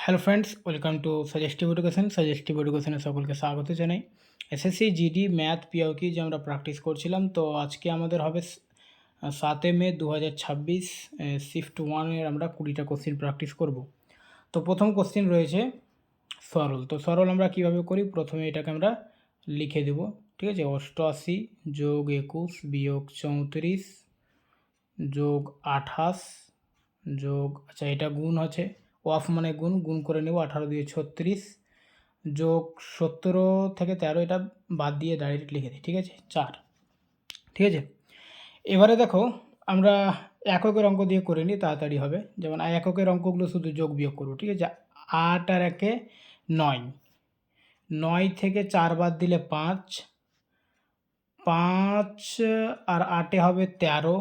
Hello friends, welcome to suggestive এডুকেশনে সকলকে স্বাগত জানাই। এসএসসি জিডি ম্যাথ পিওকি যে আমরা প্র্যাকটিস করছিলাম, তো আজকে আমাদের হবে 7 মে 2026 শিফট 1-এর আমরা 20টা কোশ্চিন প্র্যাকটিস করব। তো প্রথম কোশ্চিন রয়েছে সরল। তো সরল আমরা কিভাবে করি, প্রথমে এটাকে আমরা লিখে দেব। ঠিক আছে, 88 যোগ 21 বিয়োগ 34 যোগ 28 যোগ, আচ্ছা এটা গুণ আছে, অফ মানে গুণ, গুণ করে নেব 18 দিয়ে 36 যোগ 17 থেকে 13, এটা বাদ দিয়ে ডাইরেক্ট লিখে দিই। ঠিক আছে, 4। ঠিক আছে, এবারে দেখো আমরা এককের অঙ্ক দিয়ে করে নিই, তাড়াতাড়ি হবে। যেমন এককের অঙ্কগুলো শুধু যোগ বিয়োগ করবো। ঠিক আছে, 8 আর 1-এ 9, 9 থেকে 4 বাদ দিলে 5, 5 আর 8-এ হবে 13,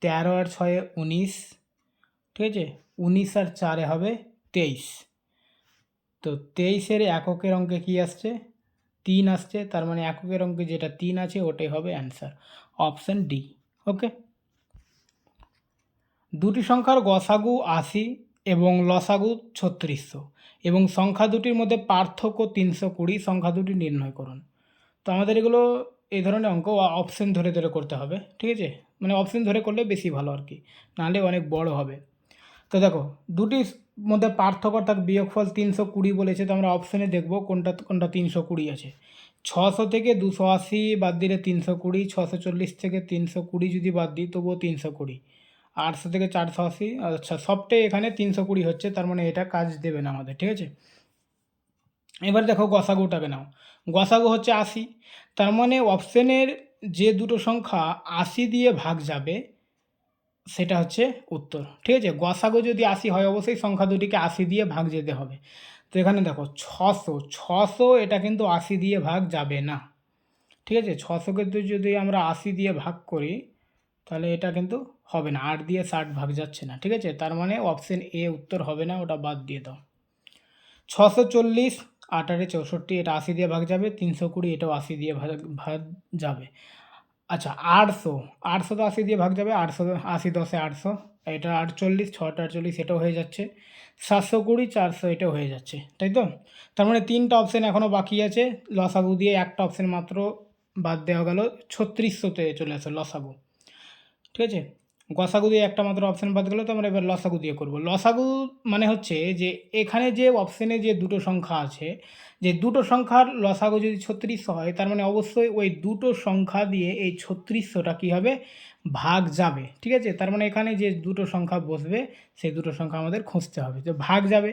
13 আর 6-এ 19। ঠিক আছে, 19 আর 4-এ হবে 23। তো 23-এর এককের অঙ্কে কি আসছে? 3 আসছে। তার মানে এককের অঙ্কে যেটা 3 আছে ওটাই হবে অ্যান্সার, অপশান ডি। ওকে, দুটি সংখ্যার গসাগু 80 এবং লসাগু 3600 এবং সংখ্যা দুটির মধ্যে পার্থক্য 320, সংখ্যা দুটি নির্ণয় করুন। তো আমাদের এগুলো এই ধরনের অঙ্ক অপশন ধরে ধরে করতে হবে। ঠিক আছে, মানে অপশন ধরে করলে বেশি ভালো আর কি, নাহলে অনেক বড় হবে। তো দেখো, দুটির মধ্যে পার্থক্য অর্থাৎ বিয়োগফল 320 বলেছে। তো আমরা অপশানে দেখব কোনটা কোনটা 320 আছে। 600 থেকে 280 বাদ দিলে 320, 640 থেকে 320 যদি বাদ দিই তবুও 320, 800 থেকে 480, আচ্ছা সবটাই এখানে 320 হচ্ছে, তার মানে এটা কাজ দেবে না আমাদের। ঠিক আছে, এবার দেখো গসাগুটাকে নাও। গসাগু হচ্ছে 80, তার মানে অপশানের যে দুটো সংখ্যা 80 দিয়ে ভাগ যাবে সেটা হচ্ছে উত্তর। ঠিক আছে, গসাগু যদি 80 হয় অবশ্যই সংখ্যা দুটিকে 80 দিয়ে ভাগ যেতে হবে। তো এখানে দেখো 600, এটা কিন্তু 80 দিয়ে ভাগ যাবে না। ঠিক আছে, 600কে যদি আমরা 80 দিয়ে ভাগ করি তাহলে এটা কিন্তু হবে না, 8 দিয়ে 60 ভাগ যাচ্ছে না। ঠিক আছে, তার মানে অপশন এ উত্তর হবে না, ওটা বাদ দিয়ে দাও। 640, 8 আর 64, এটা 80 দিয়ে ভাগ যাবে। 320, এটাও 80 দিয়ে ভাগ ভাগ যাবে। আচ্ছা 800 তো 80 দিয়ে ভাগ যাবে, 800, 80 10-এ 800, এটা 48, 6টা 48, এটাও হয়ে যাচ্ছে। 720, 400, এটাও হয়ে যাচ্ছে, তাই তো? তার মানে 3টা অপশান এখনও বাকি আছে। লসাগু দিয়ে একটা অপশান মাত্র বাদ দেওয়া গেল, 3600-তে চলে আসে লসাগু। ঠিক আছে, গসাগু দিয়ে একটা মাত্র অপশান বাদ গেল, তো আমরা এবার লসাগু দিয়ে করব। লসাগু মানে হচ্ছে যে এখানে যে অপশানে যে দুটো সংখ্যা আছে, যে দুটো সংখ্যার লসাগু যদি 3600 হয়, তার মানে অবশ্যই ওই দুটো সংখ্যা দিয়ে এই 3600টা কী হবে? ভাগ যাবে। ঠিক আছে, তার মানে এখানে যে দুটো সংখ্যা বসবে সেই দুটো সংখ্যা আমাদের খুঁজতে হবে, তো ভাগ যাবে।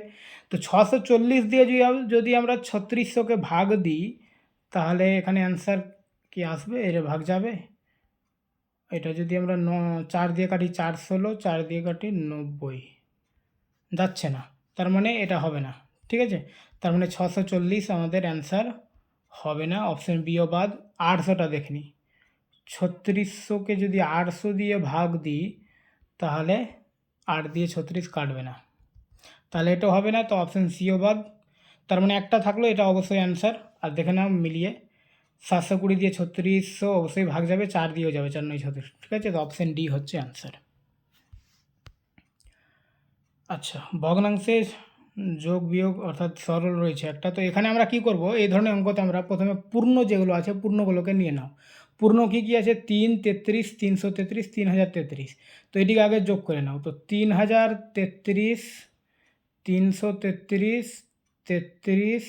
তো 640 দিয়ে যদি আমরা 3600-কে ভাগ দিই তাহলে এখানে অ্যান্সার কি আসবে? এর ভাগ যাবে। এটা যদি আমরা 4 দিয়ে কাটি 416, 4 দিয়ে কাটি 90, যাচ্ছে না, তার মানে এটা হবে না। ঠিক আছে, তার মানে 640 আমাদের অ্যান্সার হবে না, অপশান বিও বাদ। 800টা দেখে নিই, 3600-কে যদি 800 দিয়ে ভাগ দিই তাহলে 8 দিয়ে 36 কাটবে না, তাহলে এটা হবে না, তো অপশান সিও বাদ। তার মানে একটা থাকলো, এটা অবশ্যই অ্যান্সার। আর দেখে নাও মিলিয়ে, 720 দিয়ে 3600 অবশ্যই ভাগ যাবে, 4 দিয়েও যাবে, 4 9 36। ঠিক আছে, তো অপশান ডি হচ্ছে অ্যান্সার। আচ্ছা, ভগ্নাংশের যোগ বিয়োগ অর্থাৎ সরল রয়েছে একটা। তো এখানে আমরা কি করব, এই ধরনের অঙ্কতে আমরা প্রথমে পূর্ণ যেগুলো আছে পূর্ণগুলোকে নিয়ে নাও। পূর্ণ কী কী আছে? 3, 33, 333, 3033। তো এটিকে আগে যোগ করে নাও। তো 3033, 333, 33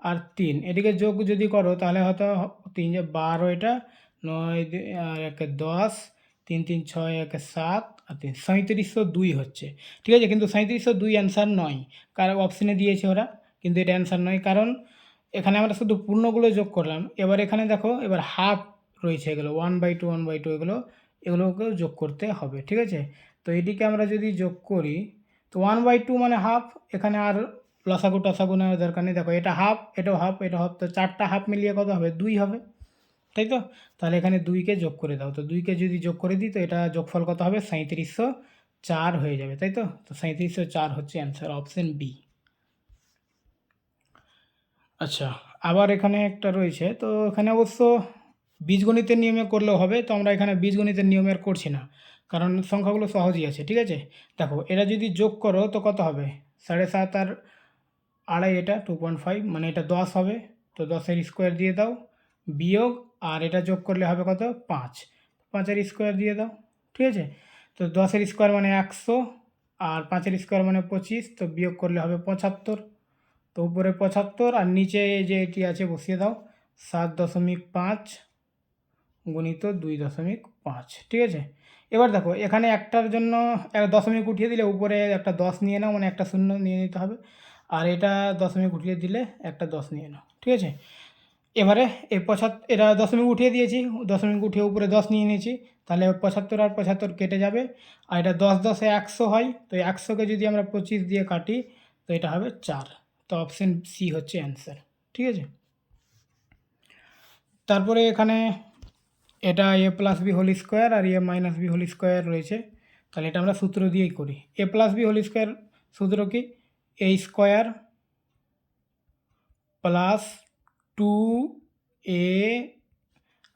আর 3, এটিকে যোগ যদি করো তাহলে হয়তো 3 যে 12, এটা 9 আর 1 10, 3 3 6 1 7 আর 3 3702 হচ্ছে। ঠিক আছে, কিন্তু 3702 অ্যান্সার নয়, কারণ অপশানে দিয়েছে ওরা, কিন্তু এটা অ্যান্সার নয়, কারণ এখানে আমরা শুধু পূর্ণগুলো যোগ করলাম। এবার এখানে দেখো, এবার হাফ রয়েছে, এগুলো 1/2 1/2, এগুলোকেও যোগ করতে হবে। ঠিক আছে, তো এটিকে আমরা যদি যোগ করি তো 1/2 মানে হাফ, এখানে আর লসাগু টসাগু নেওয়ার দরকার নেই। দেখো এটা হাফ, এটাও হাফ, এটা হাফ, তো 4টা হাফ মিলিয়ে কত হবে? 2 হবে, তাই তো? তাহলে এখানে 2কে যোগ করে দাও। তো 2কে যদি যোগ করে দিই তো এটা যোগফল কত হবে? 3704 হয়ে যাবে, তাই তো? তো 3704 হচ্ছে অ্যান্সার, অপশন বি। আচ্ছা, আবার এখানে একটা রয়েছে, তো এখানে অবশ্য বীজগণিতের নিয়মে করলেও হবে, তো আমরা এখানে বীজগণিতের নিয়মে আর করছি না, কারণ সংখ্যাগুলো সহজই আছে। ঠিক আছে, দেখো এটা যদি যোগ করো তো কত হবে? 7.5 আর আড়াই, এটা 2.5, মানে এটা 10 হবে। তো 10-এর স্কোয়ার দিয়ে দাও, বিয়োগ আর এটা যোগ করলে হবে কত, 5, 5-এর স্কোয়ার দিয়ে দাও, ঠিক আছে। তো 10-এর স্কোয়ার মানে 100, আর 5-এর স্কোয়ার মানে 25, তো বিয়োগ করলে হবে 75। তো উপরে 75 আর নিচে যে এটি আছে বসিয়ে দাও, 7.5 গুণিত 2.5, ঠিক আছে। এবার দেখো এখানে একটার জন্য দশমিক উঠিয়ে দিলে উপরে একটা 10 নিয়ে নাও, মানে একটা শূন্য নিয়ে নিতে হবে, আর এটা দশমিক উঠিয়ে দিলে একটা 10 নিয়ে নাও, ঠিক আছে। এবারে এই এটা দশমিক উঠিয়ে দিয়েছি, দশমিক উঠিয়ে উপরে 10 নিয়ে নিয়েছি, তাহলে 75 আর 75 কেটে যাবে, আর এটা 10-10-এ 100 হয়, তো 100কে যদি আমরা 25 দিয়ে কাটি তো এটা হবে 4। তো অপশান সি হচ্ছে অ্যান্সার, ঠিক আছে। তারপরে এখানে এটা এ প্লাস বি হোল স্কোয়ার আর এ মাইনাস বি হোল স্কোয়ার রয়েছে, তাহলে এটা আমরা সূত্র দিয়েই করি। এ প্লাস বি হোল স্কোয়ার সূত্র কি, এ স্কোয়ার প্লাস 2 এ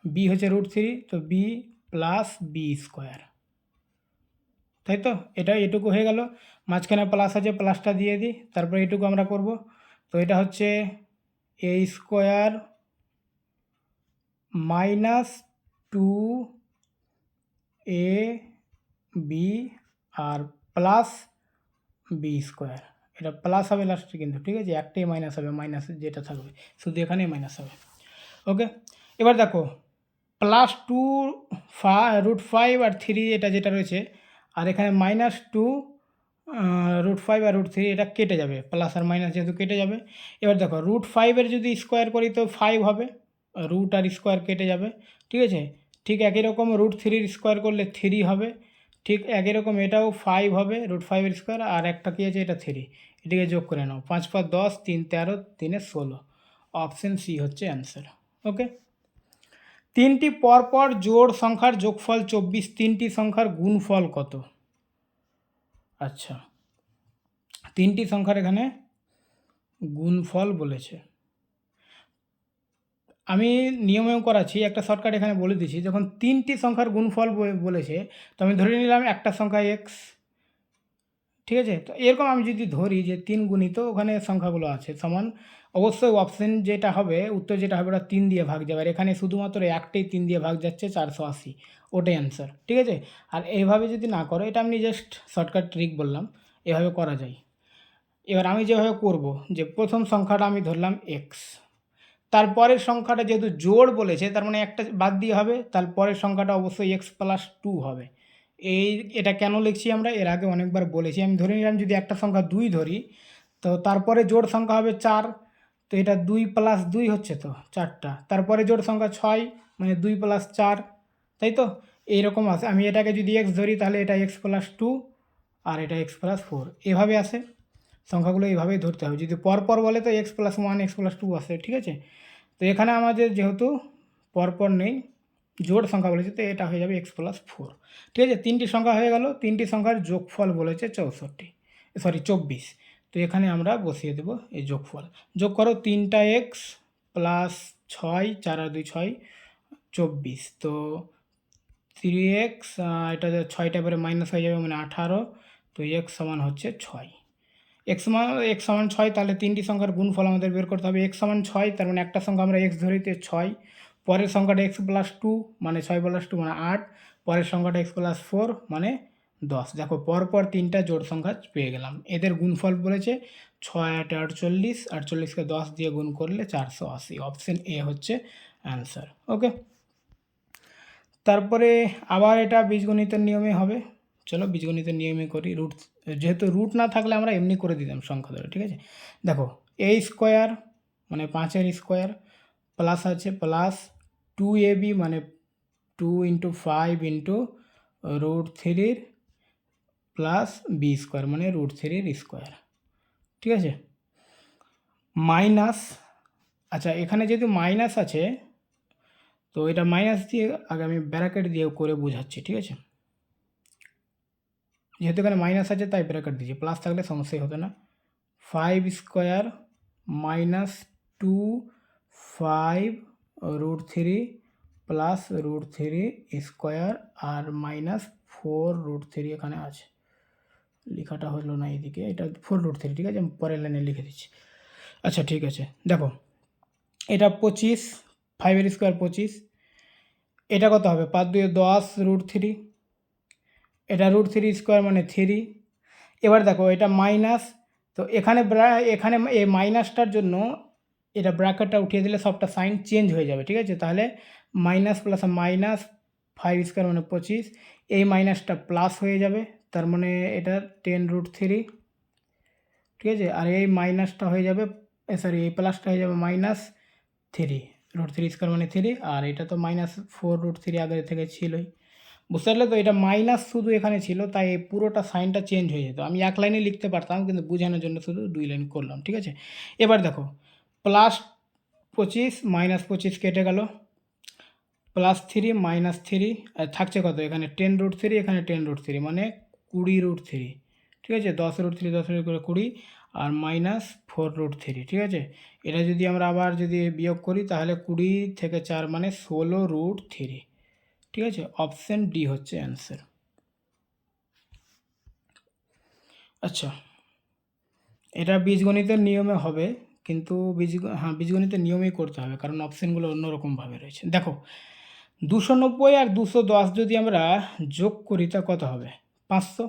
বি হচ্ছে √3, তো বি প্লাস বি স্কোয়ার, তাই তো। এটা এটুকু হয়ে গেল, মাঝখানে প্লাস আছে, প্লাসটা দিয়ে দিই, তারপরে এটুকু আমরা করব। তো এটা হচ্ছে এ square minus 2 A B R plus B square, এটা প্লাস হবে লাস্টে কিন্তু, ঠিক আছে, একটাই মাইনাস হবে, মাইনাস যেটা থাকবে শুধু এখানেই মাইনাস হবে। ওকে, এবার দেখো প্লাস 2 √5 আর 3 এটা যেটা রয়েছে, আর এখানে -2 √5 আর √3 এটা কেটে যাবে, প্লাস আর মাইনাস যেহেতু কেটে যাবে। এবার দেখো √5-এর যদি স্কোয়ার করি তো 5 হবে, রুট আর স্কোয়ার কেটে যাবে, ঠিক আছে। ঠিক একই রকম √3-এর স্কোয়ার করলে 3 হবে, ঠিক একই রকম এটাও 5 হবে, √5-এর স্কোয়ার, আর একটা কী আছে, এটা 3, এটিকে যোগ করে নাও, 5 5 10, 3 13, 3 16, অপশান সি হচ্ছে অ্যান্সার। ওকে, তিনটি পরপর জোড় সংখ্যার যোগফল 24, তিনটি সংখ্যার গুণফল কত? আচ্ছা, তিনটি সংখ্যার এখানে গুণফল বলেছে, আমি নিয়মেও করাচ্ছি, একটা শর্টকাট এখানে বলে দিচ্ছি। যখন তিনটি সংখ্যার গুণফল বলেছে, তো আমি ধরে নিলাম একটা সংখ্যা এক্স, ঠিক আছে। তো এরকম আমি যদি ধরি যে 3 গুণিত ওখানে সংখ্যাগুলো আছে সমান, অবশ্যই অপশান যেটা হবে, উত্তর যেটা হবে ওটা 3 দিয়ে ভাগ যাবে, আর এখানে শুধুমাত্র একটাই 3 দিয়ে ভাগ যাচ্ছে, 480, ওটাই অ্যান্সার, ঠিক আছে। আর এইভাবে যদি না করো, এটা আমি জাস্ট শর্টকাট ট্রিক বললাম, এভাবে করা যায়। এবার আমি যেভাবে করব, যে প্রথম সংখ্যাটা আমি ধরলাম এক্স, তারপরের সংখ্যাটা যেহেতু জোড় বলেছে, তার মানে একটা বাদ দিয়ে হবে, তারপরের সংখ্যাটা অবশ্যই x+2 হবে। এটা কেন লিখছি আমরা, এর আগে অনেকবার বলেছি। আমি ধরে নিলাম যদি একটা সংখ্যা 2 ধরি, তো তারপরে জোড় সংখ্যা হবে 4, তো এটা 2 + 2 হচ্ছে তো 4টা, তারপরে জোড় সংখ্যা 6, মানে 2 + 4, তাই তো। এইরকম আসে, আমি এটাকে যদি x ধরি তাহলে এটা x+2 আর এটা x+4, এভাবে আসে সংখ্যাগুলো, এইভাবেই ধরতে হবে। যদি পরপর বলে তো x+1 x+2 আসে, ঠিক আছে। তো এখানে আমাদের যেহেতু পরপর নেই, জোড় সংখ্যা বলেছে, তো এটা হয়ে যাবে x+4, ঠিক আছে। তিনটি সংখ্যা হয়ে গেল, তিনটি সংখ্যার যোগফল বলেছে 24, তো এখানে আমরা বসিয়ে দেব এই যোগফল। যোগ করো 3টা x প্লাস 6, 4 আর 2 6, 24, তো 3x, এটা 6টা পরে মাইনাস হয়ে যাবে, মানে 18, তো x সমান হচ্ছে 6। x সমান 6, তাহলে তিনটি সংখ্যার গুণফল আমাদের বের করতে হবে। x সমান 6, তার মানে একটা সংখ্যা আমরা x ধরিতে 6, পরের সংখ্যাটা x+2 মানে 6+2 মানে 8, পরের সংখ্যাটা x+4 মানে 10। দেখো পরপর তিনটা জোড় সংখ্যা পেয়ে গেলাম, এদের গুণফল বলেছে 6 8 48, 48কে 10 দিয়ে গুণ করলে 480, অপশান এ হচ্ছে অ্যান্সার। ওকে, তারপরে আবার এটা বীজগণিতের নিয়মে হবে, চলো বীজগণিতের নিয়মে করি। যেহেতু রুট না থাকলে আমরা এমনি করে দিতাম সংখ্যা ধরে, ঠিক আছে। দেখো a স্কোয়ার মানে 5-এর স্কোয়ার, প্লাস আছে প্লাস 2ab মানে 2 × 5 × √3 প্লাস বি স্কোয়ার মানে √3 স্কোয়ার, ঠিক আছে, মাইনাস, আচ্ছা এখানে যেহেতু মাইনাস আছে, তো এটা মাইনাস দিয়ে আগে আমি ব্র্যাকেট দিয়ে করে বোঝাচ্ছি, ঠিক আছে। যেহেতু এখানে মাইনাস আছে তাই ব্র্যাকেট দিয়েছি, প্লাস থাকলে সমস্যাই হতো না। 5 স্কোয়ার মাইনাস 2 5 √3 প্লাস √3 স্কোয়ার আর মাইনাস 4 √3 এখানে আছে, লেখাটা হলো না এইদিকে, এটা 4√3, ঠিক আছে, আমি পরের লাইনে লিখে দিচ্ছি। আচ্ছা ঠিক আছে, দেখো এটা 25, 5 স্কোয়ার 25, এটা কত হবে 5 2 10√3, এটা √3 স্কোয়ার মানে 3। এবার দেখো এটা মাইনাস, তো এখানে এখানে এই মাইনাসটার জন্য এটা ব্র্যাকেটটা উঠিয়ে দিলে সবটা সাইন চেঞ্জ হয়ে যাবে, ঠিক আছে। তাহলে মাইনাস প্লাস মাইনাস 5 স্কোয়ার মানে 25, এই মাইনাসটা প্লাস হয়ে যাবে, তার মানে এটা 10√3, ঠিক আছে। আর এই মাইনাসটা হয়ে যাবে, সরি এই প্লাসটা হয়ে যাবে -3 √3 স্কোয়ার মানে 3, আর এটা তো -4√3 আগে থেকে ছিলই, বুঝতে পারলে তো। এটা মাইনাস শুধু এখানে ছিল, তাই এই পুরোটা সাইনটা চেঞ্জ হয়ে যেত। আমি এক লাইনে লিখতে পারতাম, কিন্তু বোঝানোর জন্য শুধু 2 লাইন করলাম, ঠিক আছে। এবার দেখো +25 -25 কেটে গেল, +3 -3, আর থাকছে কত এখানে 10√3, এখানে 10√3 মানে 20√3, ঠিক আছে। 10√3 10 করে 20 আর -4√3, ঠিক আছে। এটা যদি আমরা আবার যদি বিয়োগ করি তাহলে 20 থেকে 4 মানে 16√3, ঠিক আছে। অপশান ডি হচ্ছে অ্যান্সার। আচ্ছা, এটা বীজগণিতের নিয়মে হবে, কিন্তু বীজগণিতের নিয়মেই করতে হবে, কারণ অপশানগুলো অন্যরকমভাবে রয়েছে। দেখো 290 আর 210 যদি আমরা যোগ করি তা কত হবে 500,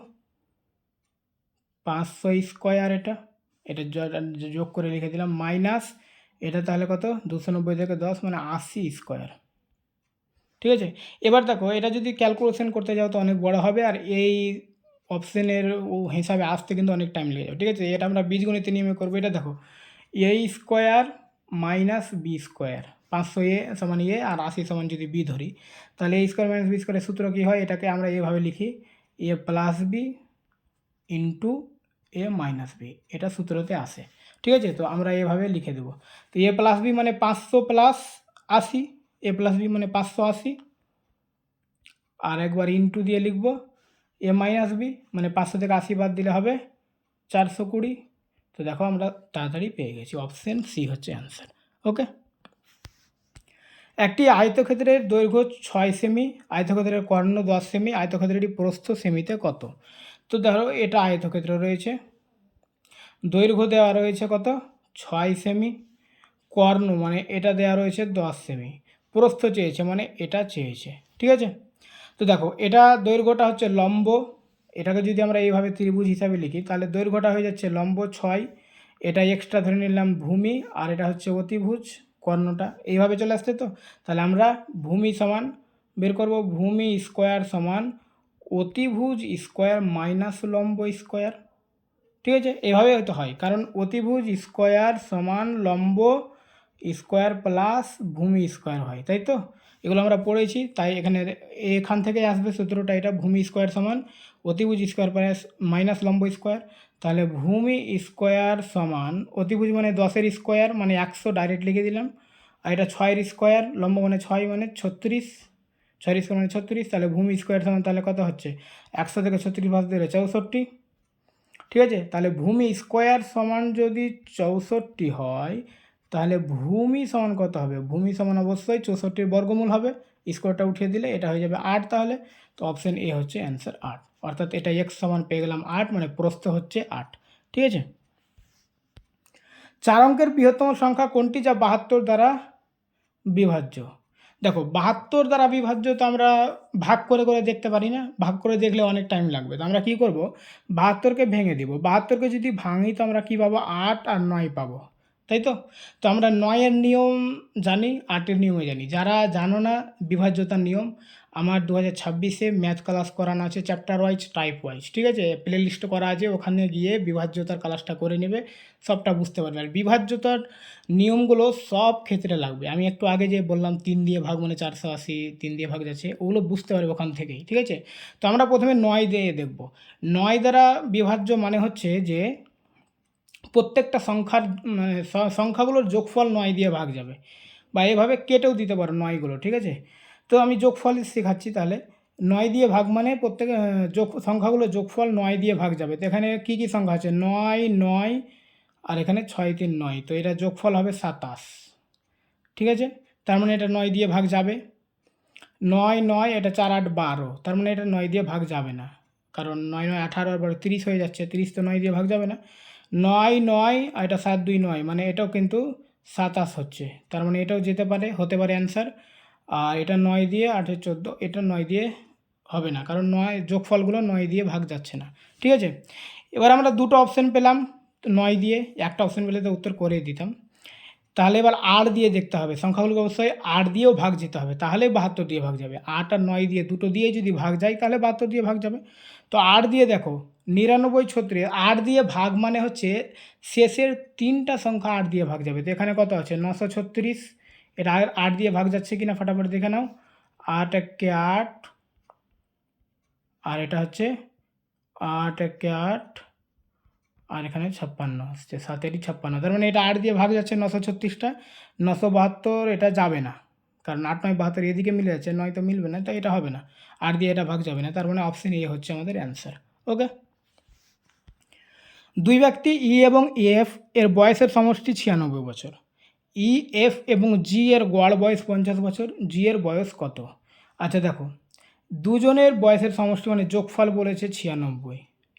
500 স্কোয়ার, এটা এটা যোগ করে লিখে দিলাম, মাইনাস এটা তাহলে কত 290 থেকে 10 মানে 80 স্কোয়ার, ঠিক আছে। এবার দেখো এটা যদি ক্যালকুলেশন করতে যাও তো অনেক বড় হবে, আর এই অপশানের হিসাবে আসতে কিন্তু অনেক টাইম লেগে যাবে, ঠিক আছে। এটা আমরা বীজগণিতের নিয়মে করবো। এটা দেখো এ স্কোয়ার মাইনাস বি স্কোয়ার, 500 এ সমান এ আর 80 সমান যদি বি ধরি, তাহলে এ স্কোয়ার মাইনাস বি স্কোয়ারের সূত্র কী হয়, এটাকে আমরা এভাবে লিখি এ প্লাস বি ইন্টু এ মাইনাস বি, এটা সূত্রতে আসে, ঠিক আছে। তো আমরা এভাবে লিখে দেবো। তো এ প্লাস বি মানে 500 প্লাস 80, এ প্লাস বি মানে 580, আর একবার ইন্টু দিয়ে লিখব এ মাইনাস বি মানে 500 থেকে 80 বাদ দিলে হবে 420। তো দেখো আমরা তাড়াতাড়ি পেয়ে গেছি, অপশান সি হচ্ছে অ্যান্সার। ওকে, একটি আয়তক্ষেত্রের দৈর্ঘ্য 6 সেমি, আয়তক্ষেত্রের কর্ণ 10 সেমি, আয়তক্ষেত্রটি প্রস্থ সেমিতে কত। তো ধরো এটা আয়তক্ষেত্র রয়েছে, দৈর্ঘ্য দেওয়া রয়েছে কত 6 সেমি, কর্ণ মানে এটা দেওয়া রয়েছে 10 সেমি, প্রস্থ চেয়েছে মানে এটা চেয়েছে, ঠিক আছে। তো দেখো এটা দৈর্ঘ্যটা হচ্ছে লম্ব, এটাকে যদি আমরা এইভাবে ত্রিভুজ হিসাবে লিখি তাহলে দৈর্ঘ্যটা হয়ে যাচ্ছে লম্ব 6, এটা এক্সট্রা ধরে নিলাম ভূমি, আর এটা হচ্ছে অতিভুজ কর্ণটা, এইভাবে চলে আসছে। তো তাহলে আমরা ভূমি সমান বের করব, ভূমি স্কোয়ার সমান অতিভুজ স্কোয়ার মাইনাস লম্ব স্কোয়ার, ঠিক আছে। এভাবে হয়তো হয়, কারণ অতিভুজ স্কোয়ার সমান লম্ব স্কোয়ার প্লাস ভূমি স্কোয়ার হয়, তাই তো। এগুলো আমরা পড়েছি, তাই এখান থেকে আসবে সূত্রটা, এটা ভূমি স্কোয়ার সমান অতিভুজ স্কোয়ার প্লাস মাইনাস লম্ব স্কোয়ার। তাহলে ভূমি স্কোয়ার সমান অতিভুজ মানে 10-এর স্কোয়ার মানে 100 ডাইরেক্ট লিখে দিলাম, আর এটা 6-এর স্কোয়ার, লম্ব মানে 6 মানে 36, 6-এর স্কোয়ার মানে 36, তাহলে ভূমি স্কোয়ার সমান তাহলে কত হচ্ছে 100 থেকে 36 বাদ দিলে 64, ঠিক আছে। তাহলে ভূমি স্কোয়ার সমান যদি 64 হয়, তাহলে ভূমি সমান কত হবে, ভূমি সমান অবশ্যই 64-এর বর্গমূল হবে, স্কোয়ারটা উঠিয়ে দিলে এটা হয়ে যাবে 8, তাহলে তো অপশান এ হচ্ছে অ্যান্সার 8, অর্থাৎ এটা এক্স সমান পেয়ে গেলাম 8, মানে প্রস্থ হচ্ছে 8, ঠিক আছে। 4 অঙ্কের বৃহত্তম সংখ্যা কোনটি যা 72 দ্বারা বিভাজ্য। দেখো 72 দ্বারা বিভাজ্য তো আমরা ভাগ করে করে দেখতে পারি না, ভাগ করে দেখলে অনেক টাইম লাগবে। তো আমরা কী করব, 72কে ভেঙে দিব, 72কে যদি ভাঙি তো আমরা কী পাবো 8 আর 9 পাবো, তাই তো। তো আমরা 9-এর নিয়ম জানি, 8-এর নিয়মে জানি। যারা জানো না বিভাজ্যতার নিয়ম, আমার 2026-এ ম্যাথ ক্লাস করানো আছে চ্যাপ্টার ওয়াইজ টাইপ ওয়াইজ, ঠিক আছে, প্লে লিস্ট করা আছে, ওখানে গিয়ে বিভাজ্যতার ক্লাসটা করে নেবে, সবটা বুঝতে পারবে। আর বিভাজ্যতার নিয়মগুলো সব ক্ষেত্রে লাগবে। আমি একটু আগে যে বললাম 3 দিয়ে ভাগ মানে 480, 3 দিয়ে ভাগ যাচ্ছে, ওগুলো বুঝতে পারবে ওখান থেকেই, ঠিক আছে। তো আমরা প্রথমে 9 দিয়ে দেখব। 9 দ্বারা বিভাজ্য মানে হচ্ছে যে প্রত্যেকটা সংখ্যার মানে সংখ্যাগুলোর যোগফল 9 দিয়ে ভাগ যাবে, বা এভাবে কেটেও দিতে পারো 9গুলো, ঠিক আছে। তো আমি যোগফলই শেখাচ্ছি। তাহলে 9 দিয়ে ভাগ মানে প্রত্যেক সংখ্যাগুলো যোগফল 9 দিয়ে ভাগ যাবে। তো এখানে কী কী সংখ্যা আছে 9 9 আর এখানে 6 3 9, তো এটা যোগফল হবে 27, ঠিক আছে। তার মানে এটা 9 দিয়ে ভাগ যাবে, 9 9 এটা 4 8 12, তার মানে এটা 9 দিয়ে ভাগ যাবে না, কারণ 9 9 18 আর 30 হয়ে যাচ্ছে, 30 তো 9 দিয়ে ভাগ যাবে না। 9 9 আর এটা 7 2 9, মানে এটাও কিন্তু 27 হচ্ছে, তার মানে এটাও যেতে পারে, হতে পারে অ্যান্সার। আর এটা 9 দিয়ে 8 14, এটা 9 দিয়ে হবে না, কারণ 9 যোগফলগুলো 9 দিয়ে ভাগ যাচ্ছে না। ঠিক আছে, এবার আমরা দুটো অপশান পেলাম 9 দিয়ে, একটা অপশান পেলে তো উত্তর করেই দিতাম। তাহলে এবার 8 দিয়ে দেখতে হবে, সংখ্যাগুলোকে অবশ্যই 8 দিয়েও ভাগ যেতে হবে, তাহলে 72 দিয়ে ভাগ যাবে। 8 আর 9 দিয়ে দুটো দিয়ে যদি ভাগ যায় তাহলে 72 দিয়ে ভাগ যাবে। তো 8 দিয়ে দেখো 99 36, 8 দিয়ে ভাগ মানে হচ্ছে শেষের 3টা সংখ্যা 8 দিয়ে ভাগ যাবে। তো এখানে কত আছে 936, এটা 8 দিয়ে ভাগ যাচ্ছে কিনা ফটাফট দেখে নাও। 8 একে 8, আর এটা হচ্ছে 8 একে 8, আর এখানে 56 আসছে, 7 56, তার মানে এটা 8 দিয়ে ভাগ যাচ্ছে 936টা। 972 এটা যাবে না, কারণ 8 9 72 এদিকে মিলে যাচ্ছে, 9 তো মিলবে না, তাই এটা হবে না, 8 দিয়ে এটা ভাগ যাবে না, তার মানে অপশন এ হচ্ছে আমাদের অ্যান্সার। ওকে, দুই ব্যক্তি ই এবং এফ এর বয়সের সমষ্টি 96 বছর। ই এফ এবং জি এর গড় বয়স 50 বছর, জি এর বয়স কত? আচ্ছা দেখো, দুজনের বয়সের সমষ্টি মানে যোগফল বলেছে 96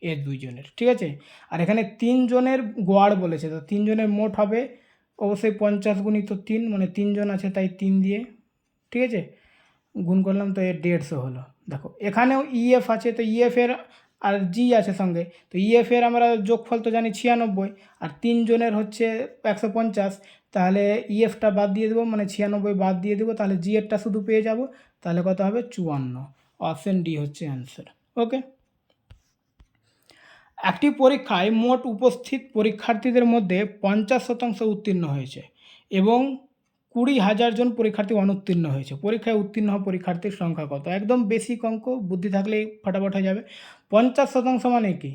এর দুইজনের, ঠিক আছে। আর এখানে তিনজনের গড় বলেছে, তো তিনজনের মোট হবে অবশ্যই 50 গুণিত 3, মানে তিনজন আছে তাই 3 দিয়ে, ঠিক আছে, গুণ করলাম তো এর 150 হলো। দেখো এখানেও ইএফ আছে, তো ইএফ এর আর জি আছে সঙ্গে, তো ইএফ এর আমরা যোগফল তো জানি 96, আর তিনজনের হচ্ছে 150, তাহলে ইএফটা বাদ দিয়ে দেবো, মানে 96 বাদ দিয়ে দেবো, তাহলে জি এরটা শুধু পেয়ে যাব, তাহলে কত হবে 54। অপশন ডি হচ্ছে অ্যান্সার। ওকে, একটি পরীক্ষায় মোট উপস্থিত পরীক্ষার্থীদের মধ্যে 50% উত্তীর্ণ হয়েছে এবং 20,000 জন পরীক্ষার্থী অনুত্তীর্ণ হয়েছে। পরীক্ষায় উত্তীর্ণ হওয়া পরীক্ষার্থীর সংখ্যা কত? একদম বেসিক অঙ্ক, বুদ্ধি থাকলেই ফটাফট হয়ে যাবে। 50% মানে কি?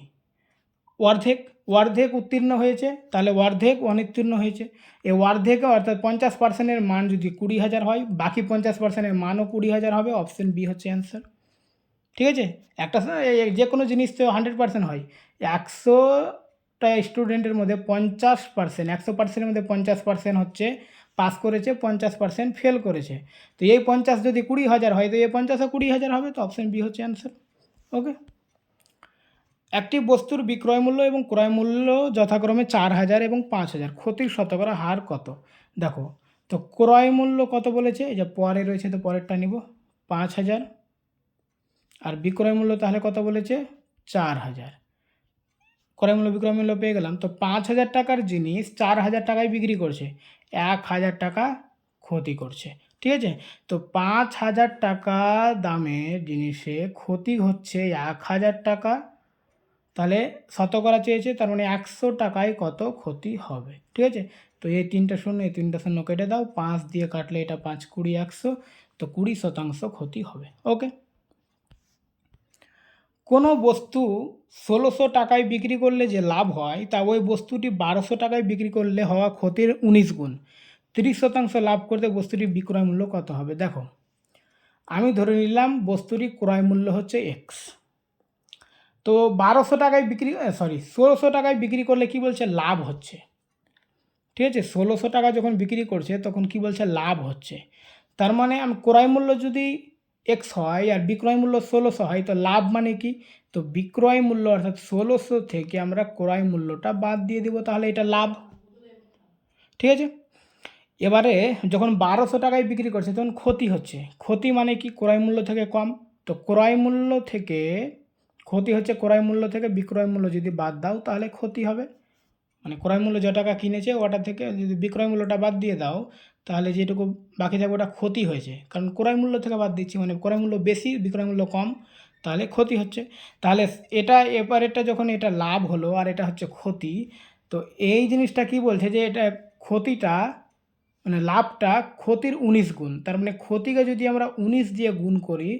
অর্ধেক, অর্ধেক উত্তীর্ণ হয়েছে, তাহলে অর্ধেক অনুত্তীর্ণ হয়েছে। এই অর্ধেকে অর্থাৎ 50%-এর মান যদি 20,000 হয়, বাকি 50%-এর মানও 20,000 হবে। অপশন বি হচ্ছে অ্যান্সার। ঠিক আছে, একটা যে কোনো জিনিস তো 100% হয়। 100টা স্টুডেন্টের মধ্যে 50%, 100%-এর মধ্যে 50% হচ্ছে পাস করেছে, 50% ফেল করেছে। তো এই 50 যদি 20,000 হয়, তো এই 50ও 20,000 হবে, তো অপশন বি হচ্ছে অ্যান্সার। ওকে, একটি বস্তুর বিক্রয় মূল্য এবং ক্রয় মূল্য যথাক্রমে 4,000 এবং 5,000, ক্ষতির শতকরা হার কত? দেখো, তো ক্রয় মূল্য কত বলেছে, এই যে পরে রয়েছে, তো পরেরটা নিব 5,000, আর বিক্রয় মূল্য তাহলে কত বলেছে 4,000। ক্রয় মূল্য বিক্রয় মূল্য পেয়ে গেলাম। তো 5,000 টাকার জিনিস 4,000 টাকায় বিক্রি করছে, 1,000 টাকা ক্ষতি করছে, ঠিক আছে। তো 5,000 টাকা দামের জিনিসে ক্ষতি হচ্ছে 1,000 টাকা, তাহলে শতকরা চেয়েছে, তার মানে 100 টাকায় কত ক্ষতি হবে, ঠিক আছে। তো এই 3টা শূন্য, এই 3টা শূন্য কেটে দাও, 5 দিয়ে কাটলে এটা 5 20 100, তো 20% ক্ষতি হবে। ওকে, কোনো বস্তু 1600 টাকায় বিক্রি করলে যে লাভ হয়, তা ওই বস্তুটি 1200 টাকায় বিক্রি করলে হওয়া ক্ষতির 19 গুণ। 30% লাভ করতে বস্তুটির বিক্রয় মূল্য কত হবে? দেখো, আমি ধরে নিলাম বস্তুটির ক্রয় মূল্য হচ্ছে এক্স, তো 1200 টাকায় বিক্রি, 1600 টাকায় বিক্রি করলে কি বলছে লাভ হচ্ছে, ঠিক আছে। 1600 টাকা যখন বিক্রি করছে তখন কি বলছে লাভ হচ্ছে, তার মানে আমি ক্রয় মূল্য যদি এক্স হয় আর বিক্রয় মূল্য 1600 হয়, তো লাভ মানে কি, তো বিক্রয় মূল্য অর্থাৎ 1600 থেকে আমরা ক্রয় মূল্যটা বাদ দিয়ে দেবো, তাহলে এটা লাভ, ঠিক আছে। এবারে যখন 1200 টাকায় বিক্রি করছে তখন ক্ষতি হচ্ছে, ক্ষতি মানে কি ক্রয় মূল্য থেকে কম, তো ক্রয় মূল্য থেকে ক্ষতি হচ্ছে, ক্রয় মূল্য থেকে বিক্রয় মূল্য যদি বাদ দাও তাহলে ক্ষতি হবে, মানে ক্রয় মূল্য যে টাকা কিনেছে ওটা থেকে যদি বিক্রয় মূল্যটা বাদ দিয়ে দাও, তাহলে যেটুকু বাকি থাকবে ওটা ক্ষতি হয়েছে, কারণ ক্রয় মূল্য থেকে বাদ দিচ্ছি, মানে ক্রয় মূল্য বেশি বিক্রয় মূল্য কম, তাহলে ক্ষতি হচ্ছে। তাহলে এটা এপারেরটা যখন এটা লাভ হলো আর এটা হচ্ছে ক্ষতি, তো এই জিনিসটা কি বলছে যে এটা ক্ষতিটা, মানে লাভটা ক্ষতির 19 গুণ, তার মানে ক্ষতিকে যদি আমরা 19 দিয়ে গুণ করি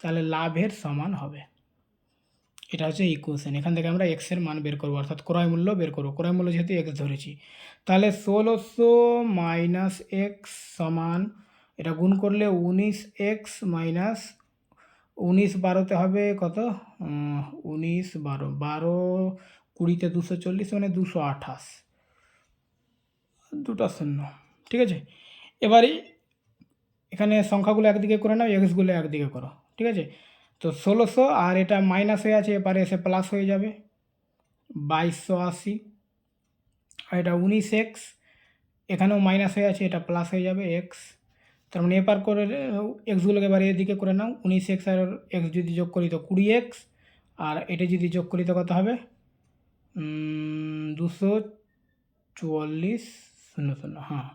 তাহলে লাভের সমান হবে। এটা হচ্ছে ইকুয়েশন, এখান থেকে আমরা এক্সের মান বের করবো, অর্থাৎ ক্রয় মূল্য বের করবো। ক্রয় মূল্য যেহেতু এক্স ধরেছি, তাহলে 1600 মাইনাস এক্স সমান, এটা গুণ করলে 19x মাইনাস 19 12তে হবে কত, 19 12, 12 20-তে 240, মানে 228, দুটো শূন্য, ঠিক আছে। এবারে এখানে সংখ্যাগুলো একদিকে করে নাও, এক্সগুলো একদিকে করো, ঠিক আছে। তো 1600 আর এটা মাইনাস হয়ে আছে, এবারে এসে প্লাস হয়ে যাবে 2280, আর এটা 19x, এখানেও মাইনাস হয়ে আছে, এটা প্লাস হয়ে যাবে এক্স। তার মানে এপার করে এক্সগুলোকে এবার এদিকে করে নাও, 19x আর এক্স যদি যোগ করি তো 20x, আর এটা যদি যোগ করি তো কত হবে 244,00, হ্যাঁ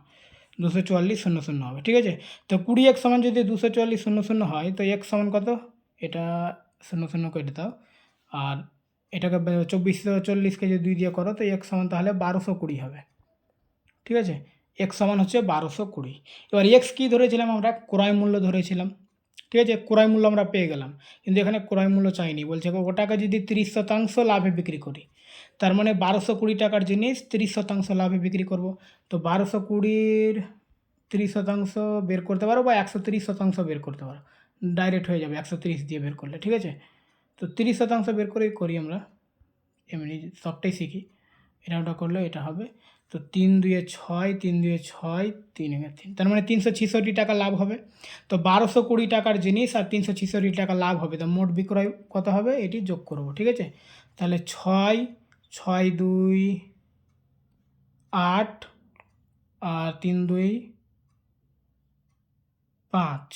244,00 হবে, ঠিক আছে। তো 20x সমান যদি 244,00 হয় তো x সমান কত, এটা 00 কেটে দাও, আর এটাকে 2440কে যদি 2 দিয়ে করো তো x সমান তাহলে 1220 হবে, ঠিক আছে। x সমান হচ্ছে 1220। এবার x কী ধরেছিলাম আমরা, ক্রয় মূল্য ধরেছিলাম, ঠিক আছে। ক্রয় মূল্য আমরা পেয়ে গেলাম, কিন্তু এখানে ক্রয় মূল্য চাইনি, বলছে ওটাকে যদি 30% লাভে বিক্রি করি, তার মানে 1220 টাকার জিনিস 30% লাভে বিক্রি করব। তো 1220-র 30% বের করতে পারো বা 130% বের করতে পারো, ডাইরেক্ট হয়ে যাবে 130 দিয়ে বের করলে, ঠিক আছে। তো 30% বের করেই করি আমরা, এমনি সবটাই শিখি। এটা ওটা করলে এটা হবে, তো 3 2 6, 3 2 6, 3 3, তার মানে 366 টাকা লাভ হবে। তো 1220 টাকার জিনিস আর 366 টাকা লাভ হবে, তো মোট বিক্রয় কত হবে এটি যোগ করব, ঠিক আছে। তাহলে 6 6 2 8 আর 3 2 5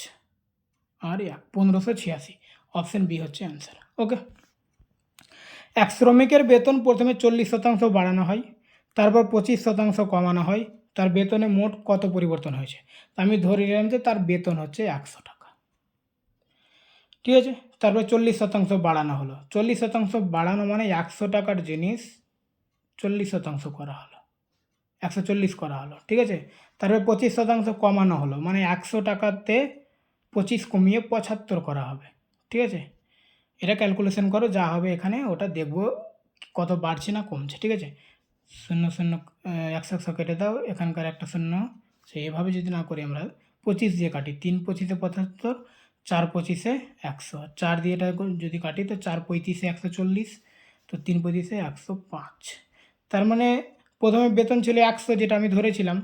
আর 1, 1586, অপশান বি হচ্ছে অ্যান্সার। ওকে, এক শ্রমিকের বেতন প্রথমে 40% বাড়ানো হয়, তারপর 25% কমানো হয়, তার বেতনে মোট কত পরিবর্তন হয়েছে। তা আমি ধরে নিলাম যে তার বেতন হচ্ছে 100 টাকা, ঠিক আছে। তারপর 40% বাড়ানো হলো, 40% বাড়ানো মানে 100 টাকার জিনিস 40% করা হলো, 140 করা হলো, ঠিক আছে। তারপরে 25% কমানো হলো, মানে 100 টাকাতে 25 কমিয়ে 75 করা হবে, ঠিক আছে। এটা ক্যালকুলেশন করো, যা হবে এখানে ওটা দেখবো কত বাড়ছে না কমছে, ঠিক আছে। 0 0 100 কেটে দাও, এখানকার একটা 0, সেইভাবে যদি না করি আমরা 25 দিয়ে কাটি, 3 25-এ 75, 4 25-এ 100, 4 দিয়ে এটা যদি কাটি তো 4 35-এ 140, তো 3 35-এ 105। তার মানে প্রথমে বেতন ছিল 100 যেটা আমি ধরেছিলাম,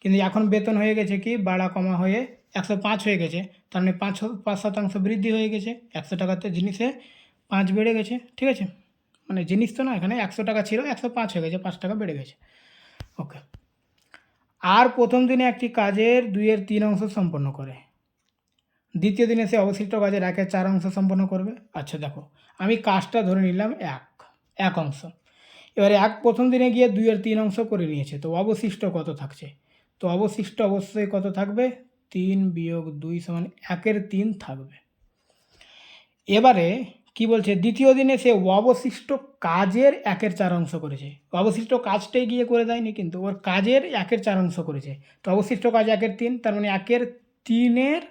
কিন্তু এখন বেতন হয়ে গেছে কি বাড়া কমা হয়ে 105 হয়ে গেছে, তার মানে 5% বৃদ্ধি হয়ে গেছে, 100 টাকাতে জিনিসে 5 বেড়ে গেছে, ঠিক আছে। মানে জিনিস তো না, এখানে 100 টাকা ছিল 105 হয়ে গেছে, 5 টাকা বেড়ে গেছে। ওকে, আর প্রথম দিনে একটি কাজের 2/3 অংশ সম্পন্ন করে, দ্বিতীয় দিনে সে অবশিষ্ট কাজের 1/4 অংশ সম্পন্ন করবে। আচ্ছা দেখো, আমি কাজটা ধরে নিলাম এক অংশ, এবারে প্রথম দিনে গিয়ে 2/3 অংশ করে নিয়েছে, তো অবশিষ্ট কত থাকছে, তো অবশিষ্ট অবশ্যই কত থাকবে, 3 - 2 = 1/3 থাকবে। এবারে কি বলছে, দ্বিতীয় দিনে সে অবশিষ্ট কাজের 1/4 অংশ করেছে, অবশিষ্ট কাজটাই গিয়ে করে দেয়নি, কিন্তু ওর কাজের 1/4 অংশ করেছে, তো অবশিষ্ট কাজ 1/3, তার মানে 1/3-এর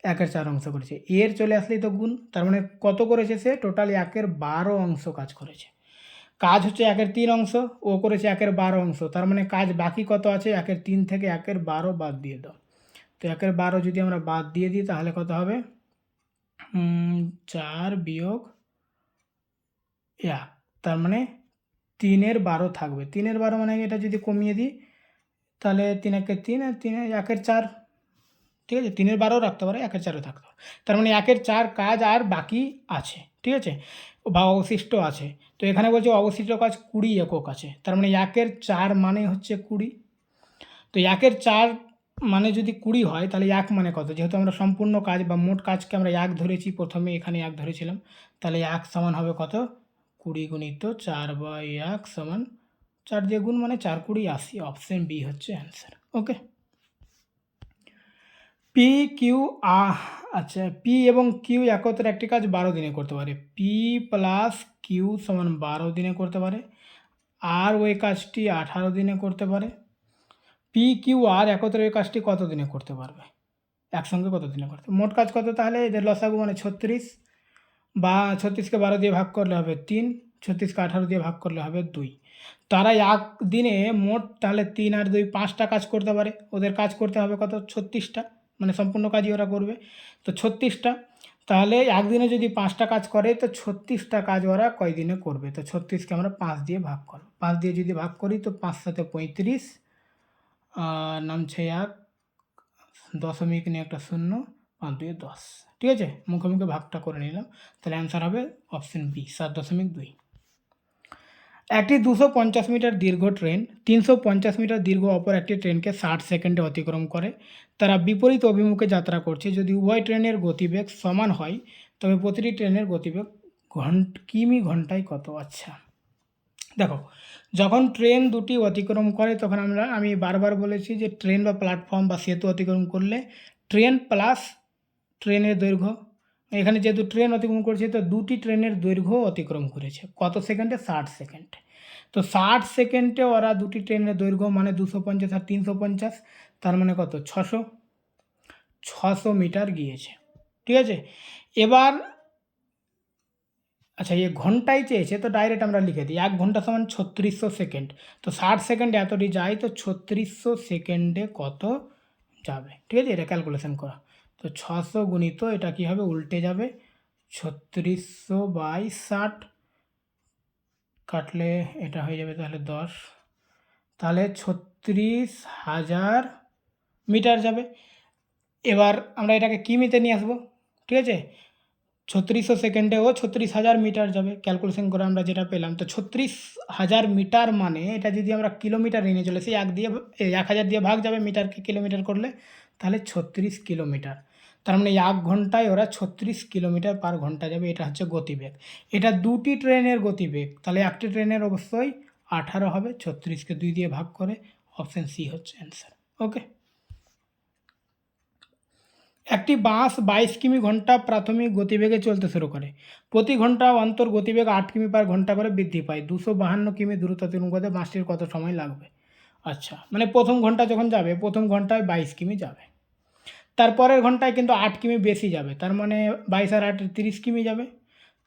1/4 অংশ করেছে, এর চলে আসলেই তো গুণ, তার মানে কত করেছে সে, টোটাল 1/12 অংশ কাজ করেছে। কাজ হচ্ছে 1/3 অংশ, ও করেছে 1/12 অংশ, তার মানে কাজ বাকি কত আছে, 1/3 থেকে 1/12 বাদ দিয়ে দাও, তো 1/12 যদি আমরা বাদ দিয়ে দিই তাহলে কত হবে, 4 - 1, তার মানে 3/12 থাকবে, 3/12 মানে এটা যদি কমিয়ে দিই তাহলে 3 × 3 আর 3 1/4, ঠিক আছে। 3/12 রাখতে পারে, 1/4 থাকতে পারে, তার মানে 1/4 কাজ আর বাকি আছে, ঠিক আছে, বা অবশিষ্ট আছে। তো এখানে বলছে অবশিষ্ট কাজ 20 একক আছে, তার মানে 1/4 মানে হচ্ছে 20, তো 1/4 মানে যদি 20 হয় তাহলে 1 মানে কত, যেহেতু আমরা সম্পূর্ণ কাজ বা মোট কাজকে আমরা 1 ধরেছি, প্রথমে এখানে 1 ধরেছিলাম, তাহলে 1 সমান হবে কত, 20 × 4/1 সমান 4 দিয়ে গুণ, মানে 4 × 20 = 80, অপশন বি হচ্ছে অ্যান্সার। ওকে, পি কিউ আচ্ছা, পি এবং কিউ একত্রে একটি কাজ 12 দিনে করতে পারে, পি প্লাস কিউ সমান 12 দিনে করতে পারে, আর ওই কাজটি 18 দিনে করতে পারে। পি কিউ আর একত্রে ওই কাজটি কত দিনে করতে পারবে, একসঙ্গে কত দিনে করতে, মোট কাজ কত, তাহলে এদের লসাগু মানে 36, বা 36কে 12 দিয়ে ভাগ করলে হবে 3, 36কে 18 দিয়ে ভাগ করলে হবে 2, তারা একদিনে মোট তাহলে 3 আর 2 5টা কাজ করতে পারে, ওদের কাজ করতে হবে কত, 36টা, মানে সম্পূর্ণ কাজই ওরা করবে, তো 36টা, তাহলে একদিনে যদি 5টা কাজ করে তো 36টা কাজ ওরা কয় দিনে করবে, তো 36কে আমরা 5 দিয়ে ভাগ করব, 5 দিয়ে যদি ভাগ করি তো 5 × 7 = 35, নামছে 1, দশমিক নিয়ে একটা 0, 5 2 10, ঠিক আছে, মুখে মুখে ভাগটা করে নিলাম, তাহলে অ্যান্সার হবে অপশন বি 7.2। একটি 250 মিটার দীর্ঘ ট্রেন 350 মিটার দীর্ঘ অপর একটি ট্রেনকে 60 সেকেন্ডে অতিক্রম করে। তারা বিপরীত অভিমুখে যাত্রা করছে। যদি উভয় ট্রেনের গতিবেগ সমান হয় তবে প্রতিটি ট্রেনের গতিবেগ কিমি ঘন্টায় কত? আচ্ছা, দেখো, যখন ট্রেন দুটি অতিক্রম করে তখন আমি বারবার বলেছি যে ট্রেন বা প্ল্যাটফর্ম বা সেতু অতিক্রম করলে ট্রেন প্লাস ট্রেনের দৈর্ঘ্য, এখানে যেহেতু ট্রেন অতিক্রম করেছে তো দুটি ট্রেনের দৈর্ঘ্য অতিক্রম করেছে কত সেকেন্ডে? 60 সেকেন্ডে। তো 60 সেকেন্ডে ওরা দুটি ট্রেনের দৈর্ঘ্য মানে 250 আর 350, তার মানে কত? 600 মিটার গিয়েছে, ঠিক আছে। এবার আচ্ছা, এ ঘন্টায় চেয়েছে তো ডাইরেক্ট আমরা লিখে দিই 1 ঘন্টা সমান 3600 সেকেন্ড। তো 60 সেকেন্ডে এতটি যায় তো 3600 সেকেন্ডে কত যাবে, ঠিক আছে, এটা ক্যালকুলেশন করা। তো 600 গুণিত এটা কী হবে? উল্টে যাবে, 3600 বাই 60 কাটলে এটা হয়ে যাবে তাহলে 10, তাহলে 36,000 মিটার যাবে। এবার আমরা এটাকে কিমিতে নিয়ে আসবো, ঠিক আছে। 3600 সেকেন্ডেও 36,000 মিটার যাবে, ক্যালকুলেশন করে আমরা যেটা পেলাম। তো 36,000 মিটার মানে এটা যদি আমরা কিলোমিটার নিয়ে চলে সেই 1000 দিয়ে ভাগ যাবে মিটারকে কিলোমিটার করলে, তাহলে 36 কিলোমিটার। তার মানে 1 ঘন্টায় ওরা 36 কিলোমিটার পার ঘন্টা যাবে, এটা হচ্ছে গতিবেগ। এটা দুটি ট্রেনের গতিবেগ, তাহলে একটি ট্রেনের অবশ্যই 18 হবে, 36কে 2 দিয়ে ভাগ করে, অপশান সি হচ্ছে অ্যান্সার। ওকে। একটি বাস 22 কিমি ঘন্টা প্রাথমিক গতিবেগে চলতে শুরু করে। প্রতি ঘন্টা অন্তর গতিবেগ 8 কিমি পার ঘন্টা করে বৃদ্ধি পায়। 252 কিমি দূরত্ব অতিক্রম করতে বাসটির কত সময় লাগবে? আচ্ছা, মানে প্রথম ঘন্টা যখন যাবে প্রথম ঘন্টায় 22 কিমি যাবে, তারপরের ঘন্টায় কিন্তু 8 কিমি বেশি যাবে, তার মানে 22 আর 8 30 কিমি যাবে।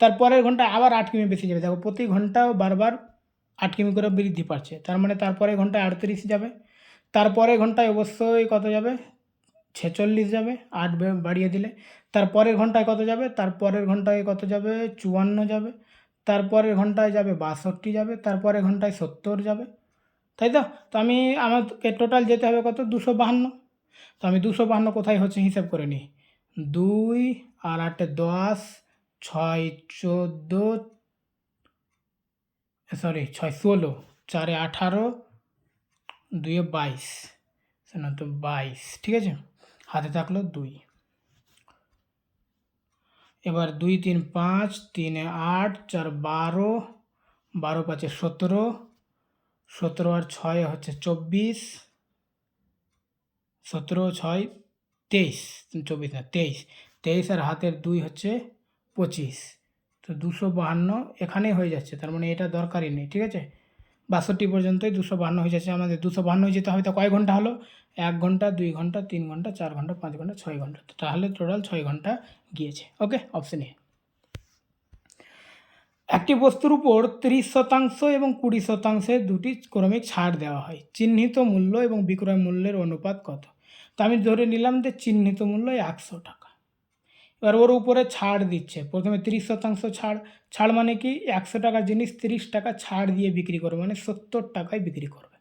তারপরের ঘন্টায় আবার 8 কিমি বেশি যাবে, দেখো প্রতি ঘন্টাও বারবার 8 কিমি করে বৃদ্ধি পাচ্ছে, তার মানে তারপরের ঘন্টায় 38 যাবে। তারপরের ঘন্টায় অবশ্যই কত যাবে? 46 যাবে, 8 বাড়িয়ে দিলে। তারপরের ঘন্টায় কত যাবে? তারপরের ঘন্টায় কত যাবে? 54 যাবে। তারপরের ঘন্টায় যাবে 62 যাবে। তারপরের ঘন্টায় 70 যাবে, তাই তো? তো আমাকে টোটাল যেতে হবে কত? 252। তো আমি 252 কোথায় হচ্ছে হিসাব করে নিই। 2 আর 8 10, 6 14, সরি 6 16, 4 18, 2 22, না তো 22, ঠিক আছে, হাতে থাকলো 2। এবার 2 3 5, 3 8, 4 12, 12 5 17, 17 আর 6 হচ্ছে 24, 17 6 23, 24 না 23, 23 আর হাতের 2 হচ্ছে 25। তো 252 এখানেই হয়ে যাচ্ছে, তার মানে এটা দরকারই নেই, ঠিক আছে। 62 পর্যন্তই 252 হয়ে যাচ্ছে। আমাদের 252 যেতে হবে, তো কয় ঘন্টা হলো? 1 ঘন্টা, 2 ঘন্টা, 3 ঘন্টা, 4 ঘন্টা, 5 ঘন্টা, 6 ঘন্টা, তাহলে টোটাল 6 ঘন্টা গিয়েছে। ওকে, অপশন এ। একটি বস্তুর উপর 30% এবং 20% দুটি ক্রমিক ছাড় দেওয়া হয়। চিহ্নিত মূল্য এবং বিক্রয় মূল্যের অনুপাত কত? তো আমি ধরে নিলাম যে চিহ্নিত মূল্য 100 টাকা। এবার ওর উপরে ছাড় দিচ্ছে, প্রথমে 30% ছাড়। ছাড় মানে কি? 100 টাকার জিনিস 30 টাকা ছাড় দিয়ে বিক্রি করবে, মানে 70 টাকায় বিক্রি করবে।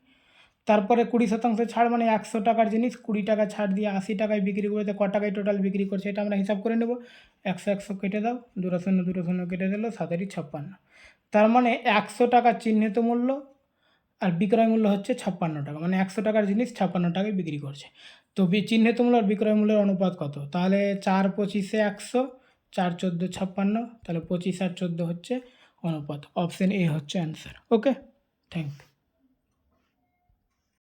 তারপরে 20% ছাড় মানে 100 টাকার জিনিস 20 টাকা ছাড় দিয়ে 80 টাকায় বিক্রি করবে। তো ক টাকায় টোটাল বিক্রি করছে এটা আমরা হিসাব করে নেব। 100 100 কেটে দাও, 2 শূন্য 2 শূন্য কেটে দিল, 7 56। তার মানে 100 টাকার চিহ্নিত মূল্য আর বিক্রয় মূল্য হচ্ছে 56 টাকা, মানে 100 টাকার জিনিস 56 টাকায় বিক্রি করছে। তো চিহ্নিত মূল্য আর বিক্রয় মূল্যের অনুপাত কত? তাহলে 4 25 100, 4 14 56, তাহলে 25 আর 14 হচ্ছে অনুপাত। অপশন এ হচ্ছে অ্যান্সার। Okay, thank you.